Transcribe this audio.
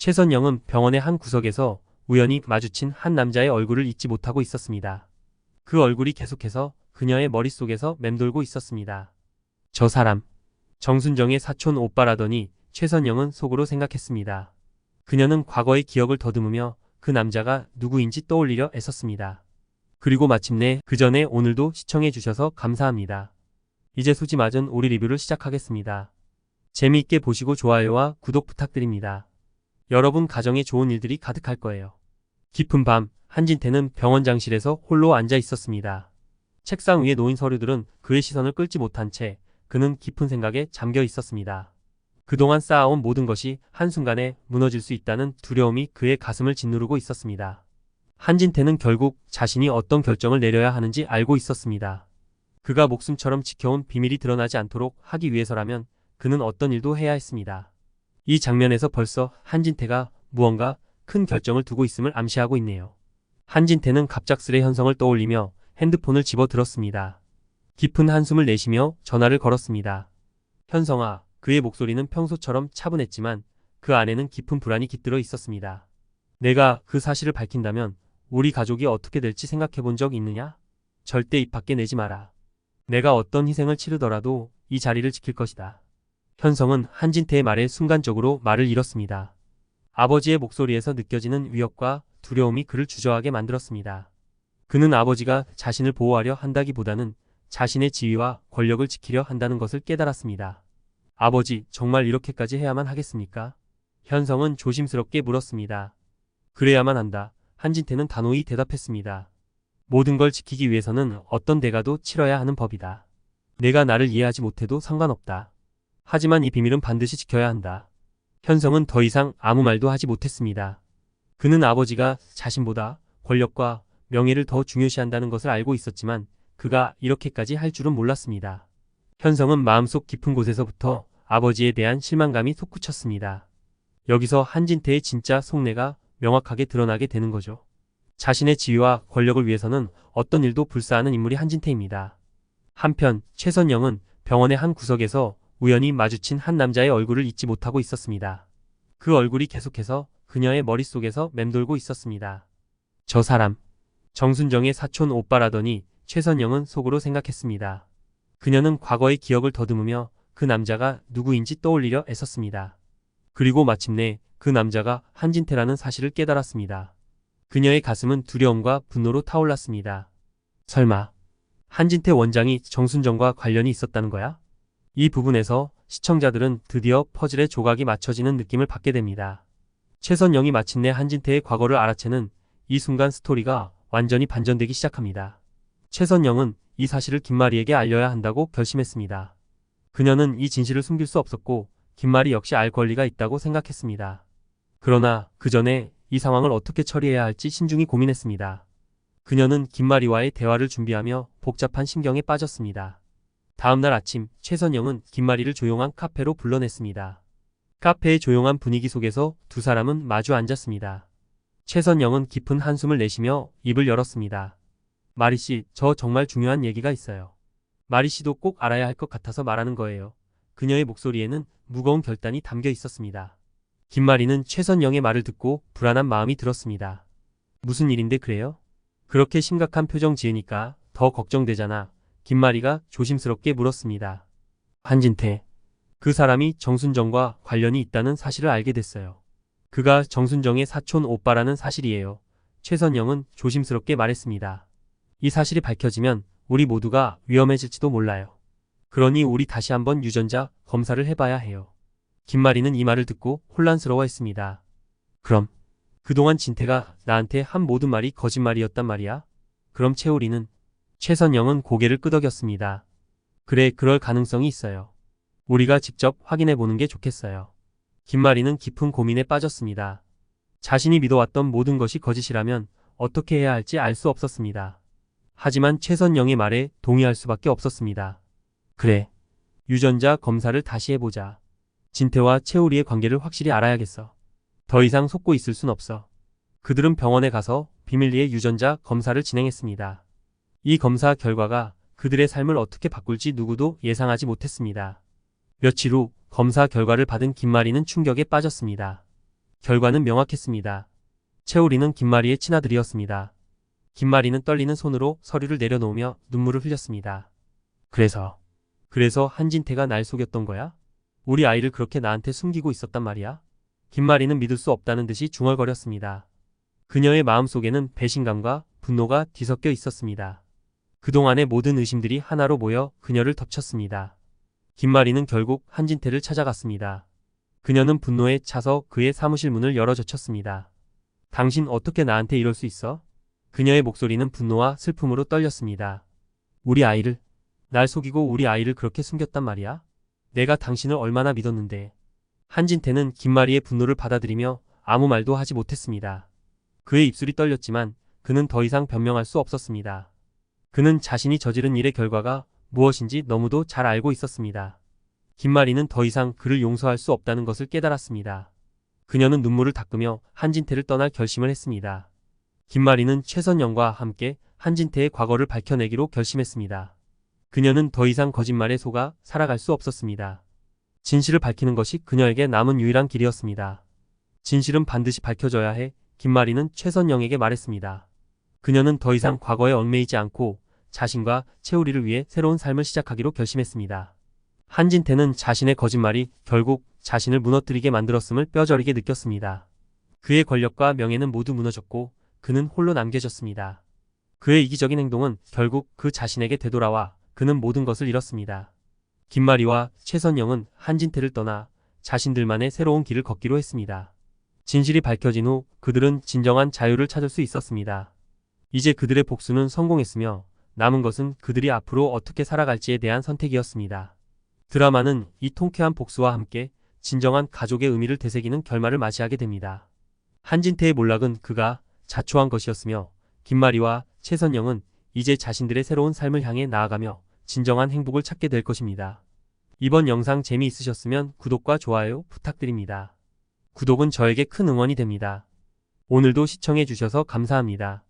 최선영은 병원의 한 구석에서 우연히 마주친 한 남자의 얼굴을 잊지 못하고 있었습니다. 그 얼굴이 계속해서 그녀의 머릿속에서 맴돌고 있었습니다. 저 사람, 정순정의 사촌 오빠라더니 최선영은 속으로 생각했습니다. 그녀는 과거의 기억을 더듬으며 그 남자가 누구인지 떠올리려 애썼습니다. 그리고 마침내 그 전에 오늘도 시청해주셔서 감사합니다. 이제 수지 맞은 오리 리뷰를 시작하겠습니다. 재미있게 보시고 좋아요와 구독 부탁드립니다. 여러분 가정에 좋은 일들이 가득할 거예요. 깊은 밤, 한진태는 병원장실에서 홀로 앉아 있었습니다. 책상 위에 놓인 서류들은 그의 시선을 끌지 못한 채 그는 깊은 생각에 잠겨 있었습니다. 그동안 쌓아온 모든 것이 한순간에 무너질 수 있다는 두려움이 그의 가슴을 짓누르고 있었습니다. 한진태는 결국 자신이 어떤 결정을 내려야 하는지 알고 있었습니다. 그가 목숨처럼 지켜온 비밀이 드러나지 않도록 하기 위해서라면 그는 어떤 일도 해야 했습니다. 이 장면에서 벌써 한진태가 무언가 큰 결정을 두고 있음을 암시하고 있네요. 한진태는 갑작스레 현성을 떠올리며 핸드폰을 집어들었습니다. 깊은 한숨을 내쉬며 전화를 걸었습니다. 현성아, 그의 목소리는 평소처럼 차분했지만 그 안에는 깊은 불안이 깃들어 있었습니다. 내가 그 사실을 밝힌다면 우리 가족이 어떻게 될지 생각해 본 적 있느냐? 절대 입 밖에 내지 마라. 내가 어떤 희생을 치르더라도 이 자리를 지킬 것이다. 현성은 한진태의 말에 순간적으로 말을 잃었습니다. 아버지의 목소리에서 느껴지는 위협과 두려움이 그를 주저하게 만들었습니다. 그는 아버지가 자신을 보호하려 한다기보다는 자신의 지위와 권력을 지키려 한다는 것을 깨달았습니다. 아버지, 정말 이렇게까지 해야만 하겠습니까? 현성은 조심스럽게 물었습니다. 그래야만 한다. 한진태는 단호히 대답했습니다. 모든 걸 지키기 위해서는 어떤 대가도 치러야 하는 법이다. 내가 나를 이해하지 못해도 상관없다. 하지만 이 비밀은 반드시 지켜야 한다. 현성은 더 이상 아무 말도 하지 못했습니다. 그는 아버지가 자신보다 권력과 명예를 더 중요시한다는 것을 알고 있었지만 그가 이렇게까지 할 줄은 몰랐습니다. 현성은 마음속 깊은 곳에서부터 아버지에 대한 실망감이 솟구쳤습니다. 여기서 한진태의 진짜 속내가 명확하게 드러나게 되는 거죠. 자신의 지위와 권력을 위해서는 어떤 일도 불사하는 인물이 한진태입니다. 한편 최선영은 병원의 한 구석에서 우연히 마주친 한 남자의 얼굴을 잊지 못하고 있었습니다. 그 얼굴이 계속해서 그녀의 머릿속에서 맴돌고 있었습니다. 저 사람, 정순정의 사촌 오빠라더니 최선영은 속으로 생각했습니다. 그녀는 과거의 기억을 더듬으며 그 남자가 누구인지 떠올리려 애썼습니다. 그리고 마침내 그 남자가 한진태라는 사실을 깨달았습니다. 그녀의 가슴은 두려움과 분노로 타올랐습니다. 설마 한진태 원장이 정순정과 관련이 있었다는 거야? 이 부분에서 시청자들은 드디어 퍼즐의 조각이 맞춰지는 느낌을 받게 됩니다. 최선영이 마침내 한진태의 과거를 알아채는 이 순간 스토리가 완전히 반전되기 시작합니다. 최선영은 이 사실을 김마리에게 알려야 한다고 결심했습니다. 그녀는 이 진실을 숨길 수 없었고 김마리 역시 알 권리가 있다고 생각했습니다. 그러나 그 전에 이 상황을 어떻게 처리해야 할지 신중히 고민했습니다. 그녀는 김마리와의 대화를 준비하며 복잡한 심경에 빠졌습니다. 다음날 아침 최선영은 김마리를 조용한 카페로 불러냈습니다. 카페의 조용한 분위기 속에서 두 사람은 마주 앉았습니다. 최선영은 깊은 한숨을 내쉬며 입을 열었습니다. 마리씨, 저 정말 중요한 얘기가 있어요. 마리씨도 꼭 알아야 할 것 같아서 말하는 거예요. 그녀의 목소리에는 무거운 결단이 담겨 있었습니다. 김마리는 최선영의 말을 듣고 불안한 마음이 들었습니다. 무슨 일인데 그래요? 그렇게 심각한 표정 지으니까 더 걱정되잖아. 김마리가 조심스럽게 물었습니다. 한진태. 그 사람이 정순정과 관련이 있다는 사실을 알게 됐어요. 그가 정순정의 사촌 오빠라는 사실이에요. 최선영은 조심스럽게 말했습니다. 이 사실이 밝혀지면 우리 모두가 위험해질지도 몰라요. 그러니 우리 다시 한번 유전자 검사를 해봐야 해요. 김마리는 이 말을 듣고 혼란스러워했습니다. 그럼 그동안 진태가 나한테 한 모든 말이 거짓말이었단 말이야? 그럼 채우리는? 최선영은 고개를 끄덕였습니다. 그래, 그럴 가능성이 있어요. 우리가 직접 확인해 보는 게 좋겠어요. 김마리는 깊은 고민에 빠졌습니다. 자신이 믿어왔던 모든 것이 거짓이라면 어떻게 해야 할지 알 수 없었습니다. 하지만 최선영의 말에 동의할 수밖에 없었습니다. 그래, 유전자 검사를 다시 해보자. 진태와 채우리의 관계를 확실히 알아야겠어. 더 이상 속고 있을 순 없어. 그들은 병원에 가서 비밀리에 유전자 검사를 진행했습니다. 이 검사 결과가 그들의 삶을 어떻게 바꿀지 누구도 예상하지 못했습니다. 며칠 후 검사 결과를 받은 김마리는 충격에 빠졌습니다. 결과는 명확했습니다. 채우리는 김마리의 친아들이었습니다. 김마리는 떨리는 손으로 서류를 내려놓으며 눈물을 흘렸습니다. 그래서 한진태가 날 속였던 거야? 우리 아이를 그렇게 나한테 숨기고 있었단 말이야? 김마리는 믿을 수 없다는 듯이 중얼거렸습니다. 그녀의 마음속에는 배신감과 분노가 뒤섞여 있었습니다. 그동안의 모든 의심들이 하나로 모여 그녀를 덮쳤습니다. 김마리는 결국 한진태를 찾아갔습니다. 그녀는 분노에 차서 그의 사무실 문을 열어 젖혔습니다. 당신 어떻게 나한테 이럴 수 있어? 그녀의 목소리는 분노와 슬픔으로 떨렸습니다. 날 속이고 우리 아이를 그렇게 숨겼단 말이야? 내가 당신을 얼마나 믿었는데. 한진태는 김마리의 분노를 받아들이며 아무 말도 하지 못했습니다. 그의 입술이 떨렸지만 그는 더 이상 변명할 수 없었습니다. 그는 자신이 저지른 일의 결과가 무엇인지 너무도 잘 알고 있었습니다. 김마리는 더 이상 그를 용서할 수 없다는 것을 깨달았습니다. 그녀는 눈물을 닦으며 한진태를 떠날 결심을 했습니다. 김마리는 최선영과 함께 한진태의 과거를 밝혀내기로 결심했습니다. 그녀는 더 이상 거짓말에 속아 살아갈 수 없었습니다. 진실을 밝히는 것이 그녀에게 남은 유일한 길이었습니다. 진실은 반드시 밝혀져야 해. 김마리는 최선영에게 말했습니다. 그녀는 더 이상 과거에 얽매이지 않고 자신과 채우리를 위해 새로운 삶을 시작하기로 결심했습니다. 한진태는 자신의 거짓말이 결국 자신을 무너뜨리게 만들었음을 뼈저리게 느꼈습니다. 그의 권력과 명예는 모두 무너졌고 그는 홀로 남겨졌습니다. 그의 이기적인 행동은 결국 그 자신에게 되돌아와 그는 모든 것을 잃었습니다. 김마리와 최선영은 한진태를 떠나 자신들만의 새로운 길을 걷기로 했습니다. 진실이 밝혀진 후 그들은 진정한 자유를 찾을 수 있었습니다. 이제 그들의 복수는 성공했으며 남은 것은 그들이 앞으로 어떻게 살아갈지에 대한 선택이었습니다. 드라마는 이 통쾌한 복수와 함께 진정한 가족의 의미를 되새기는 결말을 맞이하게 됩니다. 한진태의 몰락은 그가 자초한 것이었으며 김마리와 최선영은 이제 자신들의 새로운 삶을 향해 나아가며 진정한 행복을 찾게 될 것입니다. 이번 영상 재미있으셨으면 구독과 좋아요 부탁드립니다. 구독은 저에게 큰 응원이 됩니다. 오늘도 시청해 주셔서 감사합니다.